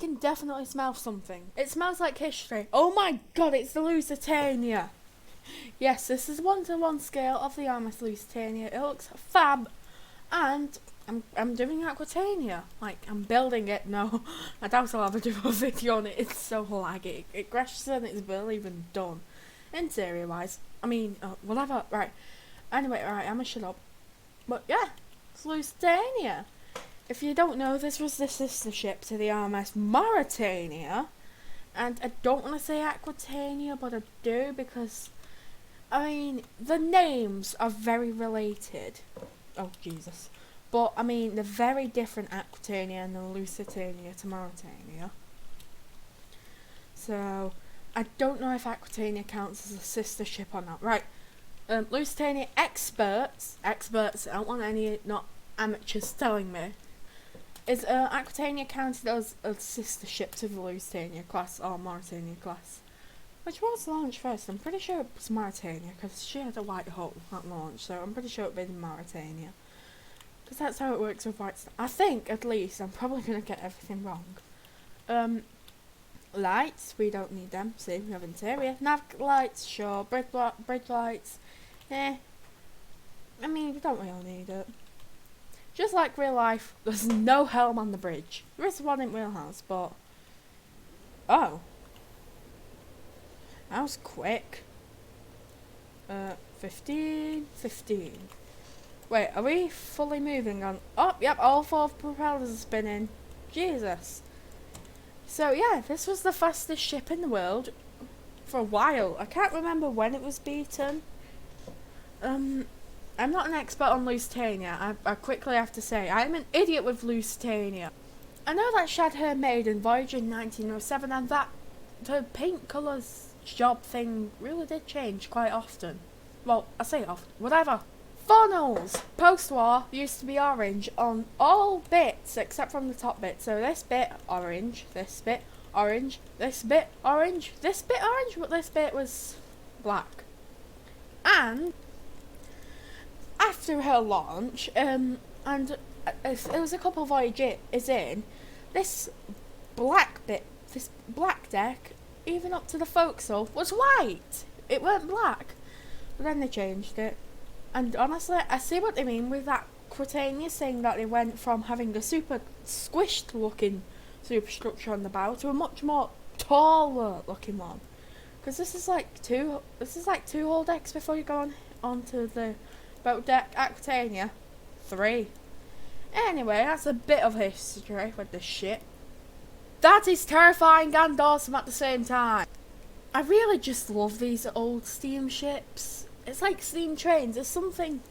can definitely smell something. It smells like history. Oh my god, it's the Lusitania. Yes, this is 1:1 scale of the Armist Lusitania. It looks fab, and I'm doing Aquitania. Like, I'm building it. No, I doubt I'll ever do a video on it. It's so laggy. It crashes and it's barely even done. Interior wise, I mean, whatever. Right. Anyway, right, I'm gonna shut up. But yeah, it's Lusitania. If you don't know, this was the sister ship to the RMS Mauretania. And I don't want to say Aquitania, but I do because, I mean, the names are very related. Oh, Jesus. But, I mean, they're very different, Aquitania and the Lusitania to Mauretania. So, I don't know if Aquitania counts as a sister ship or not. Right, Lusitania experts, I don't want any not amateurs telling me, is Aquitania counted as a sister ship to the Lusitania class or Mauretania class? Which was launched first? I'm pretty sure it was Mauretania because she had a white hull at launch, so I'm pretty sure it would be Mauretania. Because that's how it works with white stuff. I think, at least. I'm probably going to get everything wrong. Lights, we don't need them. See, we have interior. Nav lights, sure. Bridge lights. I mean, we don't really need it. Just like real life, there's no helm on the bridge. There is one in Real House, but... Oh. That was quick. 15. Wait, are we fully moving on? Oh, yep, all 4 propellers are spinning. Jesus. So, yeah, this was the fastest ship in the world for a while. I can't remember when it was beaten. I'm not an expert on Lusitania. I quickly have to say, I'm an idiot with Lusitania. I know that she had her maiden voyage in 1907 and that the paint colours job thing really did change quite often. Well, I say often, whatever. Funnels! Post-war used to be orange on all bits except from the top bit. So this bit orange, this bit orange, this bit orange, this bit orange, but this bit was black. And after her launch, and it was a couple voyages in, this black bit, this black deck, even up to the forecastle, was white. It weren't black. But then they changed it. And honestly, I see what they mean with that Aquitania saying that they went from having a super squished looking superstructure on the bow to a much more taller looking one. Because this is like two whole decks before you go onto the boat deck. Aquitania, 3. Anyway, that's a bit of history with this ship. That is terrifying and awesome at the same time. I really just love these old steamships. It's like steam trains. There's something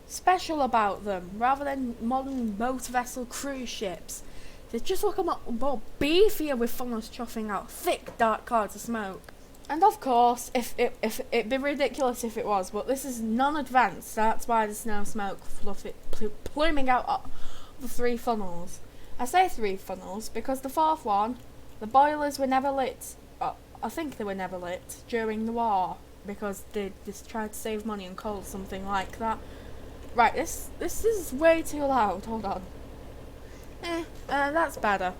special about them, rather than modern motor vessel cruise ships. They just look a lot more beefier with funnels chuffing out thick dark clouds of smoke. And of course, if it'd be ridiculous if it was, but this is non-advanced. That's why there's no smoke pluming out of the 3 funnels. I say 3 funnels because the 4th one, the boilers were never lit. I think they were never lit during the war because they just tried to save money on coal, something like that. Right, this is way too loud. Hold on. That's better.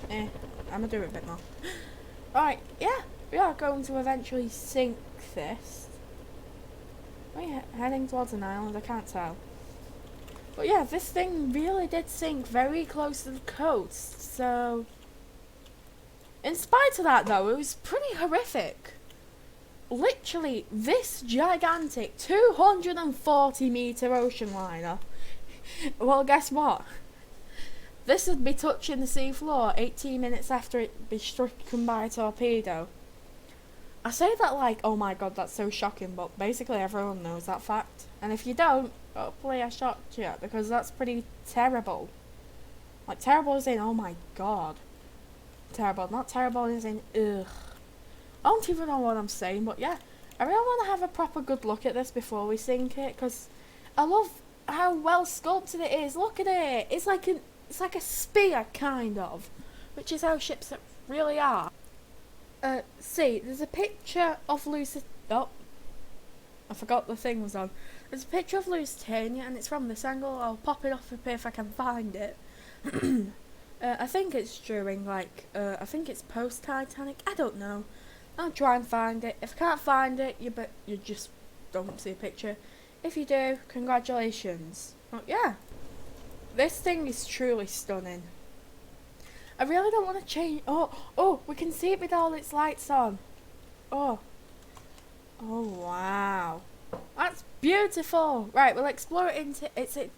I'm gonna do it a bit more. Right, yeah, we are going to eventually sink this. Are we heading towards an island? I can't tell. But yeah, this thing really did sink very close to the coast, so... In spite of that, though, it was pretty horrific. Literally, this gigantic 240-metre ocean liner. Well, guess what? This would be touching the sea floor 18 minutes after it be stricken by a torpedo. I say that like, oh my god, that's so shocking, but basically everyone knows that fact. And if you don't, hopefully I shocked you, because that's pretty terrible. Like, terrible as in, oh my god. Terrible, not terrible as in, ugh. I don't even know what I'm saying, but yeah. I really want to have a proper good look at this before we sink it, because I love how well sculpted it is. Look at it. It's like a spear, kind of. Which is how ships really are. See, there's a picture of Oh, I forgot the thing was on. There's a picture of Lusitania, and it's from this angle. I'll pop it off if I can find it. I think it's during, like, I think it's post-Titanic. I don't know. I'll try and find it. If I can't find it, you just don't see a picture. If you do, congratulations. Oh, yeah. This thing is truly stunning. I really don't want to change. Oh, we can see it with all its lights on. Oh. Oh, wow. That's beautiful. Right, we'll explore it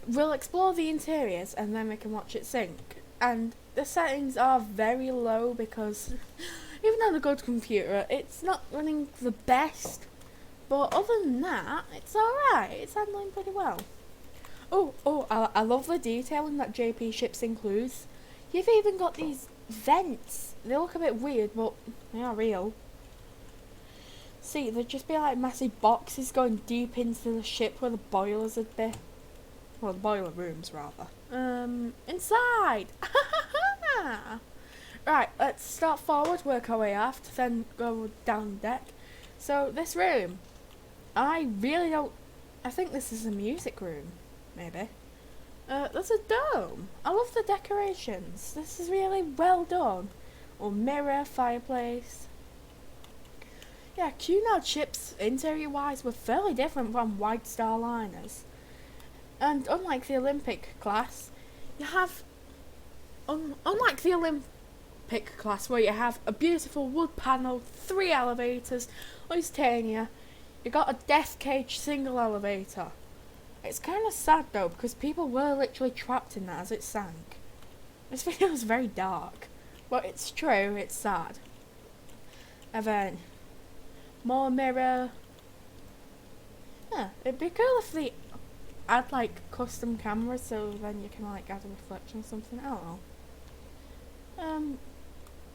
we'll explore the interiors and then we can watch it sink. And the settings are very low because even on a good computer, it's not running the best. But other than that, it's alright. It's handling pretty well. I love the detailing that JP Ships includes. You've even got these vents. They look a bit weird, but they are real. See, there'd just be like massive boxes going deep into the ship where the boilers would be. Well, the boiler rooms, rather. Inside! Right, let's start forward, work our way aft, then go down deck. So, this room, I think this is a music room, maybe. There's a dome. I love the decorations. This is really well done. Or mirror, fireplace. Yeah, Cunard ships, interior-wise, were fairly different from White Star liners. And unlike the Olympic class, you have... unlike the Olympic class, where you have a beautiful wood panel, 3 elevators, Lusitania, you got a death cage single elevator. It's kind of sad though, because people were literally trapped in that as it sank. This video is very dark, but it's true, it's sad. And then, more mirror. Yeah, it'd be cool if they add like custom cameras so then you can like add a reflection or something. I don't know.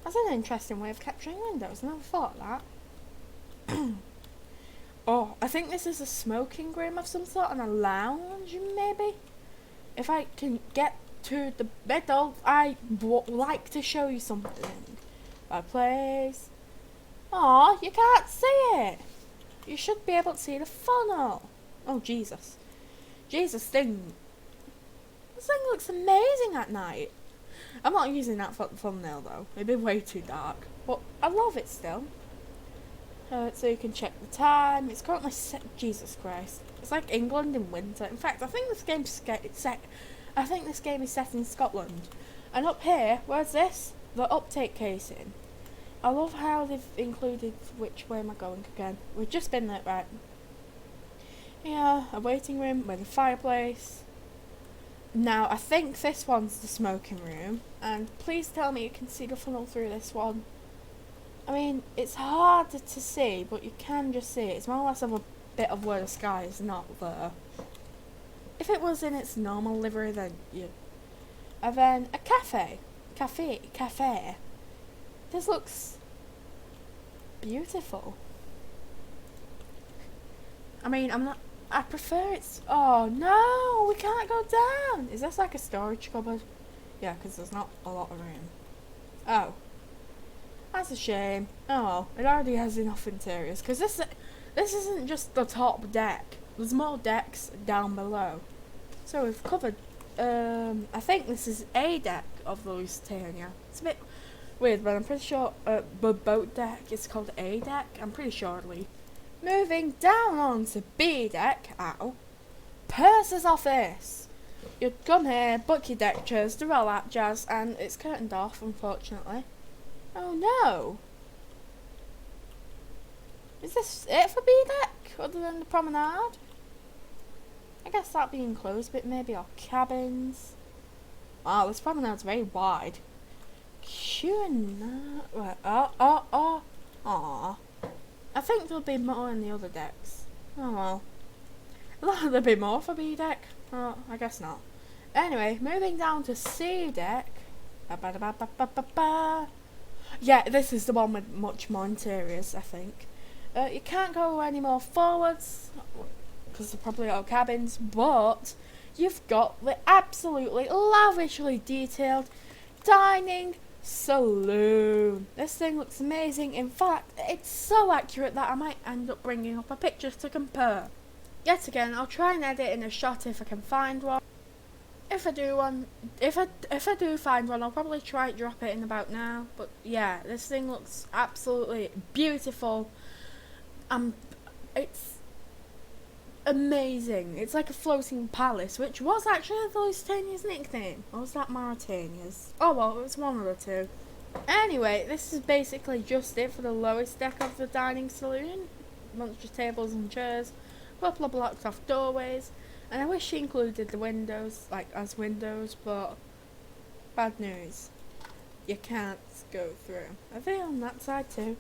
That's an interesting way of capturing windows. I never thought of that. Oh, I think this is a smoking room of some sort and a lounge, maybe? If I can get to the middle, I would like to show you something. Fireplace. Aw, you can't see it. You should be able to see the funnel. Oh, Jesus. Jesus, this thing looks amazing at night. I'm not using that for the thumbnail though. It'd be way too dark. But I love it still. So you can check the time. It's currently set. Jesus Christ! It's like England in winter. In fact, I think this game's set. I think this game is set in Scotland. And up here, where's this? The uptake casing. I love how they've included. Which way am I going again? We've just been there, right? Yeah, a waiting room with a fireplace. Now, I think this one's the smoking room. And please tell me you can see the funnel through this one. I mean, it's hard to see, but you can just see it. It's more or less of a bit of where the sky is not there. If it was in its normal livery, then you... And then a cafe. Cafe. This looks beautiful. I mean, I prefer it's... Oh, no! We can't go down! Is this like a storage cupboard? Yeah, because there's not a lot of room. Oh. That's a shame. Oh, it already has enough interiors. Because this isn't just the top deck. There's more decks down below. So we've covered... I think this is a deck of the Lusitania. It's a bit weird, but I'm pretty sure the boat deck is called A deck. I'm pretty sure at least. Moving down onto B deck. Ow. Purser's office. You'd come here, book your deck chairs, do all that jazz, and it's curtained off, unfortunately. Oh no! Is this it for B deck, other than the promenade? I guess that'd be enclosed, but maybe our cabins. Wow, this promenade's very wide. Right, Aw. I think there'll be more in the other decks. Oh well. There'll be more for B deck? Oh, I guess not. Anyway, moving down to C deck. Yeah, this is the one with much more interiors, I think. You can't go any more forwards, because they're probably all cabins, but you've got the absolutely lavishly detailed dining saloon. This thing looks amazing. In fact, it's so accurate that I might end up bringing up a picture to compare. Yet again, I'll try and edit in a shot if I can find one. If I do one, if I do find one, I'll probably try to drop it in about now. But yeah, this thing looks absolutely beautiful. It's amazing. It's like a floating palace, which was actually the Lusitania's nickname. Or was that Mauritania's? Oh well, it was one of the two. Anyway, this is basically just it for the lowest deck of the dining saloon. A bunch of tables and chairs, a couple of blocked off doorways, and I wish she included the windows, like as windows, but bad news. You can't go through. Are they on that side too?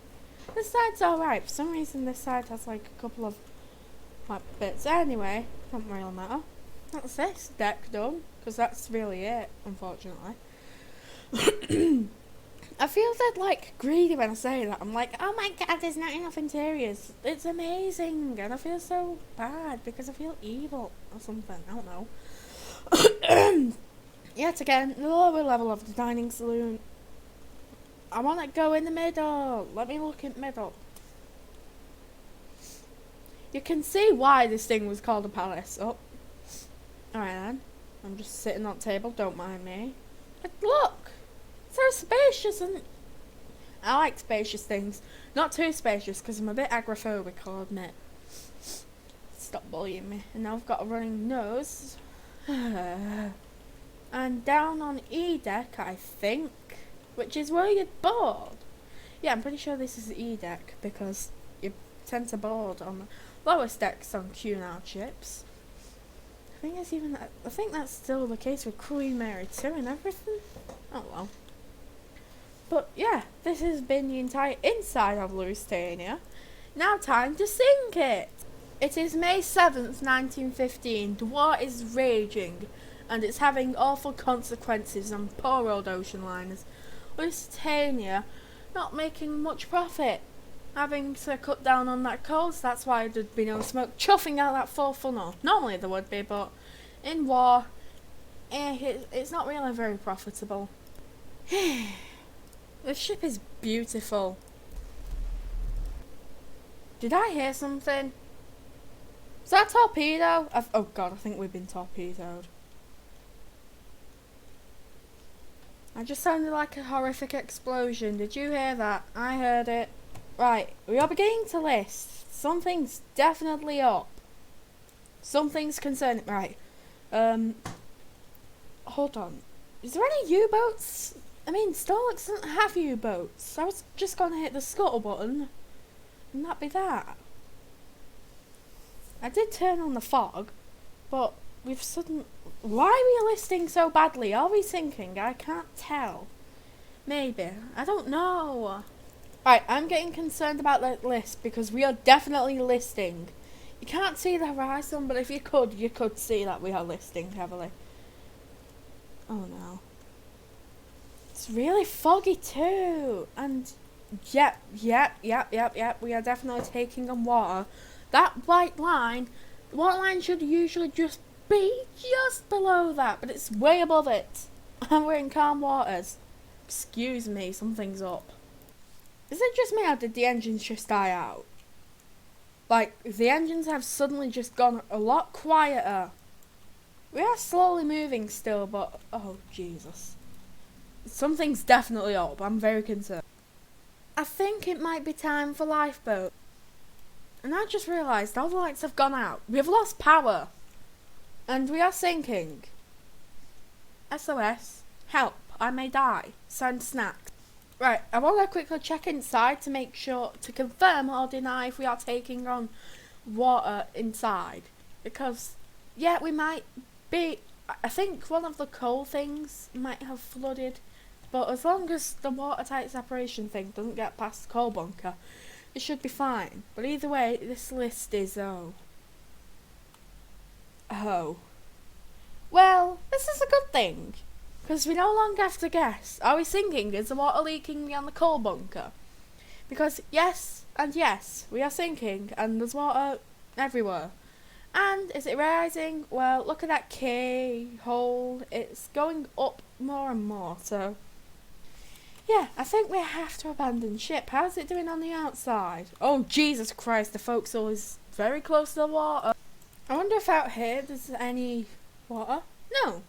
This side's alright. For some reason this side has like a couple of like bits. Anyway, don't really matter. That's this deck done, because that's really it, unfortunately. I feel that like greedy when I say that. I'm like, oh my god, there's not enough interiors. It's amazing, and I feel so bad because I feel evil or something. I don't know. Yet again, the lower level of the dining saloon. I want to go in the middle. Let me look in the middle. You can see why this thing was called a palace. Oh, alright then. I'm just sitting on the table. Don't mind me. But look. So spacious, and I like spacious things. Not too spacious, because I'm a bit agoraphobic, I'll admit. Stop bullying me. And now I've got a running nose. And down on E deck, I think, which is where you're bored. Yeah, I'm pretty sure this is E deck, because you tend to board on the lowest decks on Cunard ships. I think that's still the case with Queen Mary 2 and everything. Oh well. But yeah, this has been the entire inside of Lusitania. Now time to sink it! It is May 7th, 1915. The war is raging, and it's having awful consequences on poor old ocean liners. Lusitania not making much profit, having to cut down on that coast. That's why there'd be no smoke chuffing out that full funnel. Normally there would be, but in war, it's not really very profitable. The ship is beautiful. Did I hear something? Is that a torpedo? Oh god, I think we've been torpedoed. I just sounded like a horrific explosion. Did you hear that? I heard it. Right, we are beginning to list. Something's definitely up. Something's concerning. Right. Hold on. Is there any U-boats? I mean, Stormworks doesn't have U-boats. I was just going to hit the scuttle button, and that'd be that. I did turn on the fog, but we've suddenly... Why are we listing so badly? Are we sinking? I can't tell. Maybe. I don't know. Right, I'm getting concerned about that list, because we are definitely listing. You can't see the horizon, but if you could see that we are listing heavily. Oh no. It's really foggy too, and yep, we are definitely taking on water. That white line, the white line should usually just be just below that, but it's way above it, and we're in calm waters. Excuse me, something's up. Is it just me, or did the engines just die out? Like, the engines have suddenly just gone a lot quieter. We are slowly moving still, but oh Jesus. Something's definitely up. I'm very concerned. I think it might be time for lifeboat. And I just realised all the lights have gone out. We have lost power. And we are sinking. SOS. Help. I may die. Send snacks. Right, I want to quickly check inside to make sure, to confirm or deny if we are taking on water inside. Because, yeah, we might be... I think one of the coal things might have flooded. But as long as the watertight separation thing doesn't get past the coal bunker, it should be fine. But either way, this list is oh. Well, this is a good thing. Because we no longer have to guess. Are we sinking? Is the water leaking beyond the coal bunker? Because yes and yes, we are sinking and there's water everywhere. And is it rising? Well, look at that keyhole. It's going up more and more, so... Yeah, I think we have to abandon ship. How's it doing on the outside? Oh, Jesus Christ, the forecastle is very close to the water. I wonder if out here there's any water? No.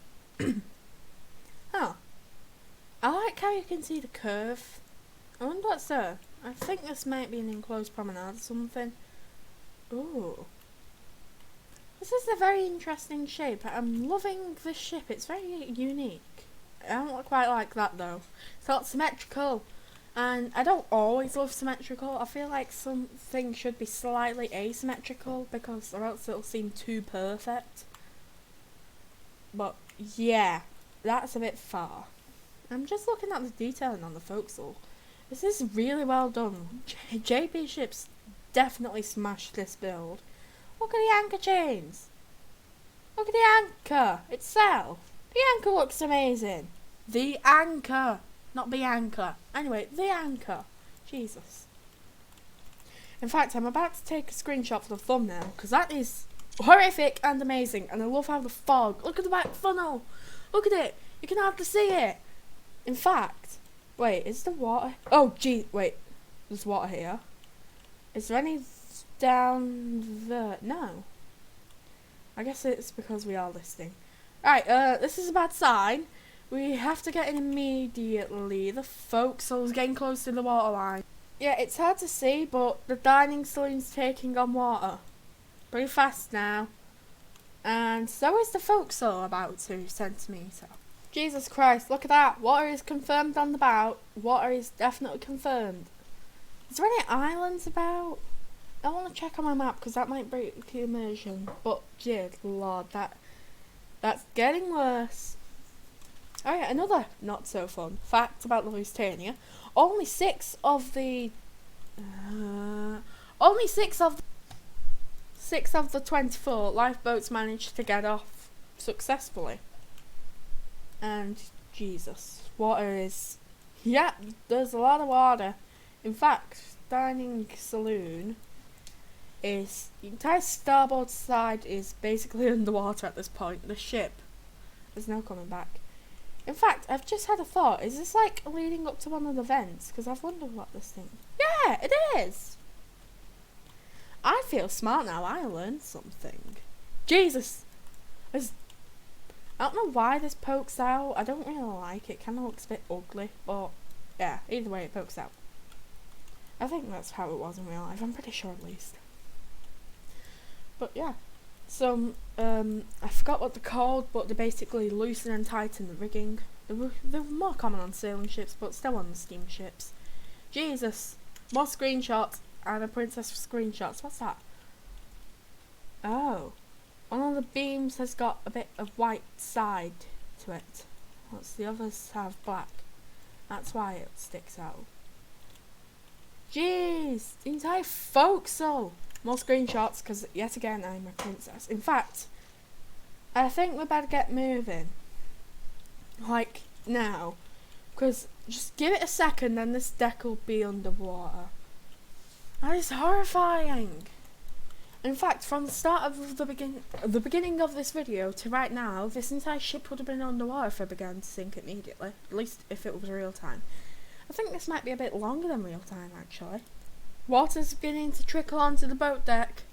can see the curve. I wonder what's there. I think this might be an enclosed promenade or something. Ooh. This is a very interesting shape. I'm loving this ship. It's very unique. I don't quite like that though. It's not symmetrical. And I don't always love symmetrical. I feel like some things should be slightly asymmetrical because or else it'll seem too perfect. But yeah, that's a bit far. I'm just looking at the detailing on the forecastle. This is really well done. JP Ships definitely smashed this build. Look at the anchor chains. Look at the anchor itself. The anchor looks amazing. The anchor. Not Bianca. Anyway, the anchor. Jesus. In fact, I'm about to take a screenshot for the thumbnail because that is horrific and amazing. And I love how the fog. Look at the back funnel. Look at it. You can hardly see it. In fact, wait, is the water? Oh, gee, wait. There's water here. Is there any down there? No. I guess it's because we are listing. Right, this is a bad sign. We have to get in immediately. The forecastle's getting close to the waterline. Yeah, it's hard to see, but the dining saloon's taking on water. Pretty fast now. And so is the forecastle, about 2 centimetres. Jesus Christ, look at that. Water is confirmed on the bow. Water is definitely confirmed. Is there any islands about? I want to check on my map because that might break the immersion. But, dear Lord, that's getting worse. Oh yeah, another not so fun fact about the Lusitania. Only 6 of the 24 lifeboats managed to get off successfully. And Jesus, water is, yeah, there's a lot of water. In fact, dining saloon is, the entire starboard side is basically underwater at this point. The ship is now coming back. In fact, I've just had a thought. Is this like leading up to one of the vents? Because I've wondered what this thing... Yeah, it is! I feel smart now. I learned something. Jesus! I don't know why this pokes out. I don't really like it. It kind of looks a bit ugly. But, yeah, either way it pokes out. I think that's how it was in real life. I'm pretty sure at least. But, yeah. So, I forgot what they're called, but they're basically loosen and tighten the rigging. They're more common on sailing ships, but still on the steamships. Jesus! More screenshots and a princess screenshots. What's that? Oh. One of the beams has got a bit of white side to it. Whilst the others have black. That's why it sticks out. Jeez! The entire forecastle! More screenshots, because yet again I'm a princess. In fact, I think we better get moving. Like, now. Because just give it a second and this deck will be underwater. That is horrifying. In fact, from the start of the beginning of this video to right now, this entire ship would have been underwater if it began to sink immediately. At least if it was real time. I think this might be a bit longer than real time, actually. Water's beginning to trickle onto the boat deck.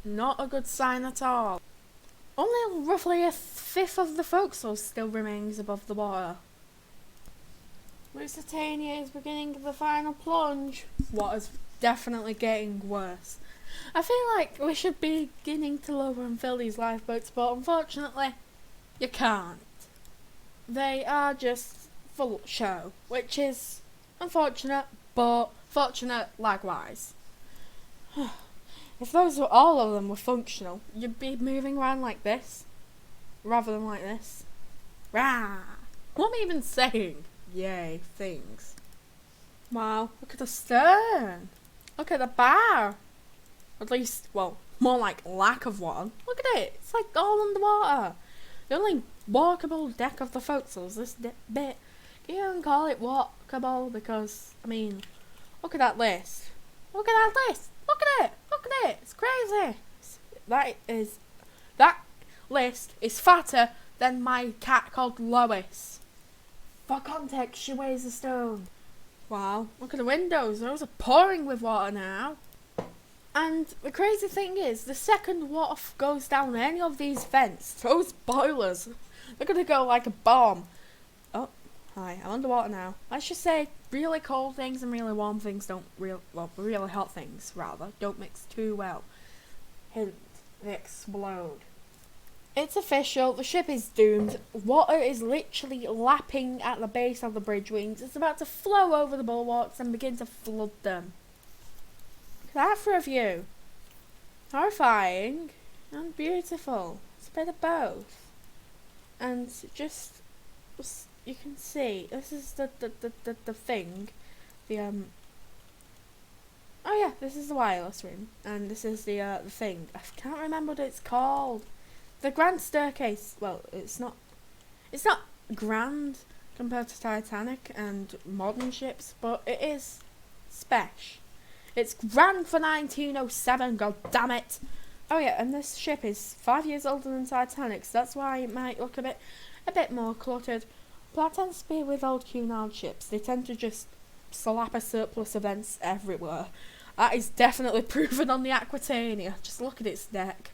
Not a good sign at all. Only roughly a fifth of the forecastle still remains above the water. Lusitania is beginning the final plunge. Water's definitely getting worse. I feel like we should be beginning to lower and fill these lifeboats, but unfortunately, you can't. They are just for show, which is unfortunate, but fortunate likewise. If all of them were functional, you'd be moving around like this, rather than like this. Rah! What am I even saying? Yay, things. Wow, look at the stern. Look at the bar. At least, well, more like lack of one. Look at it. It's like all underwater. The only walkable deck of the forecastle is this bit. You can call it walkable because, I mean, look at that list. Look at that list. Look at it. Look at it. It's crazy. That list is fatter than my cat called Lois. For context, she weighs a stone. Wow, look at the windows. Those are pouring with water now. And the crazy thing is, the second water goes down any of these vents, those boilers, they're going to go like a bomb. Oh, Hi, I'm underwater now. Let's just say really cold things and really warm things really hot things, rather, don't mix too well. Hint, they explode. It's official, the ship is doomed. Water is literally lapping at the base of the bridge wings. It's about to flow over the bulwarks and begin to flood them. That for a view. Horrifying and beautiful. It's a bit of both. And just, you can see, this is the thing. Oh yeah, this is the wireless room. And this is the thing. I can't remember what it's called. The grand staircase, well, it's not grand compared to Titanic and modern ships, but it is special. It's grand for 1907, god damn it! Oh yeah, and this ship is 5 years older than Titanic, so that's why it might look a bit more cluttered. But that tends to be with old Cunard ships. They tend to just slap a surplus events everywhere. That is definitely proven on the Aquitania. Just look at its deck.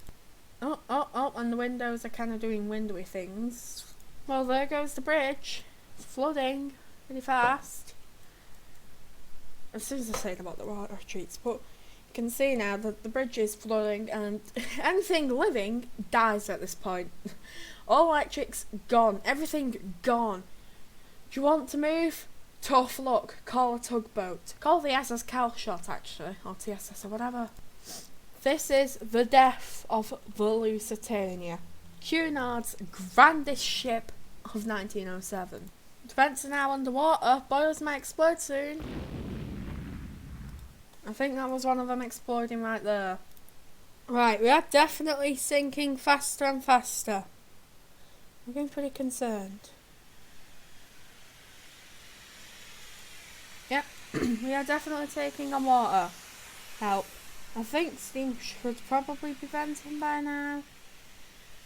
Oh, and the windows are kind of doing windowy things. Well, there goes the bridge. It's flooding really fast. As soon as I say about the water retreats, but you can see now that the bridge is flooding and anything living dies at this point. All electrics gone, everything gone. Do you want to move? Tough luck. Call a tugboat. Call the SS Calshot actually, or TSS or whatever. This is the death of the Lusitania, Cunard's grandest ship of 1907. The vents are now underwater, boilers might explode soon. I think that was one of them exploding right there. Right, we are definitely sinking faster and faster. I'm getting pretty concerned. Yep, we are definitely taking on water. Help. I think steam should probably be venting by now.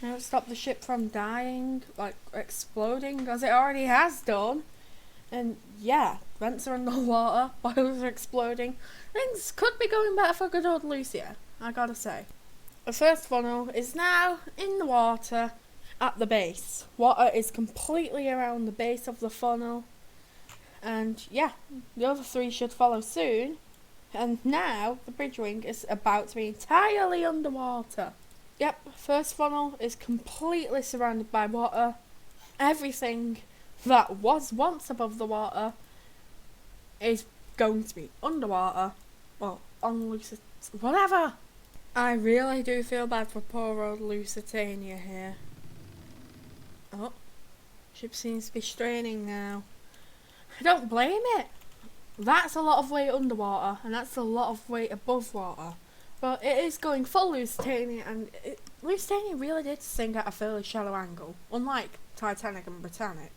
Now stop the ship from dying, like exploding, as it already has done. And yeah, vents are underwater, boilers are exploding. Things could be going better for good old Lucia, I gotta say. The first funnel is now in the water at the base. Water is completely around the base of the funnel. And yeah, the other three should follow soon. And now the bridge wing is about to be entirely underwater. Yep, first funnel is completely surrounded by water. Everything that was once above the water is going to be underwater. Well, on Lusitania. Whatever! I really do feel bad for poor old Lusitania here. Oh, ship seems to be straining now. I don't blame it. That's a lot of weight underwater, and that's a lot of weight above water. But it is going full Lusitania, and Lusitania really did sink at a fairly shallow angle, unlike Titanic and Britannic.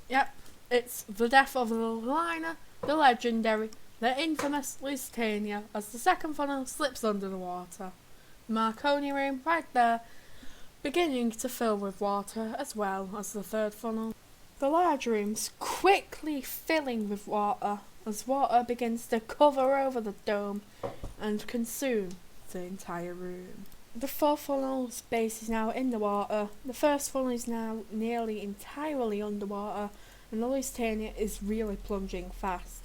Yep, it's the death of the liner, the legendary, the infamous Lusitania, as the second funnel slips under the water. The Marconi room, right there, beginning to fill with water, as well as the third funnel. The large room's quickly filling with water as water begins to cover over the dome and consume the entire room. The fourth funnel's base is now in the water, the first funnel is now nearly entirely underwater, and the Lusitania is really plunging fast.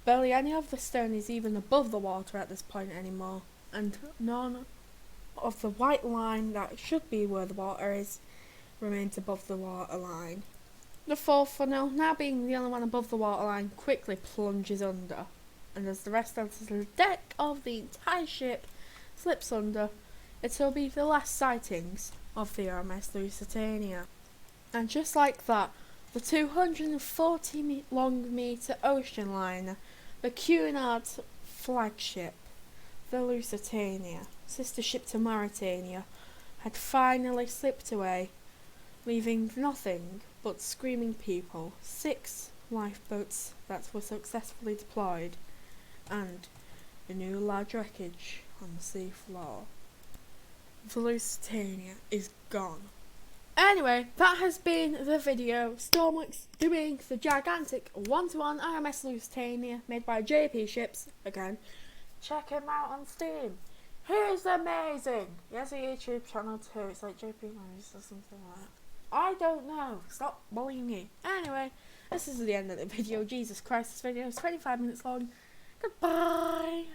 Barely any of the stern is even above the water at this point anymore, and none of the white line that should be where the water is remains above the water line. The fourth funnel, now being the only one above the waterline, quickly plunges under, and as the rest of the deck of the entire ship slips under, it will be the last sightings of the RMS Lusitania. And just like that, the 240 long metre ocean liner, the Cunard's flagship, the Lusitania, sister ship to Mauritania, had finally slipped away, leaving nothing but screaming people, 6 lifeboats that were successfully deployed, and a new large wreckage on the sea floor. The Lusitania is gone. Anyway, that has been the video. Stormworks doing the gigantic 1-to-1 RMS Lusitania made by JP Ships. Again, check him out on Steam. He's amazing. He has a YouTube channel too. It's like JP Movies or something like that. I don't know. Stop bullying me. Anyway, this is the end of the video. Jesus Christ, this video is 25 minutes long. Goodbye.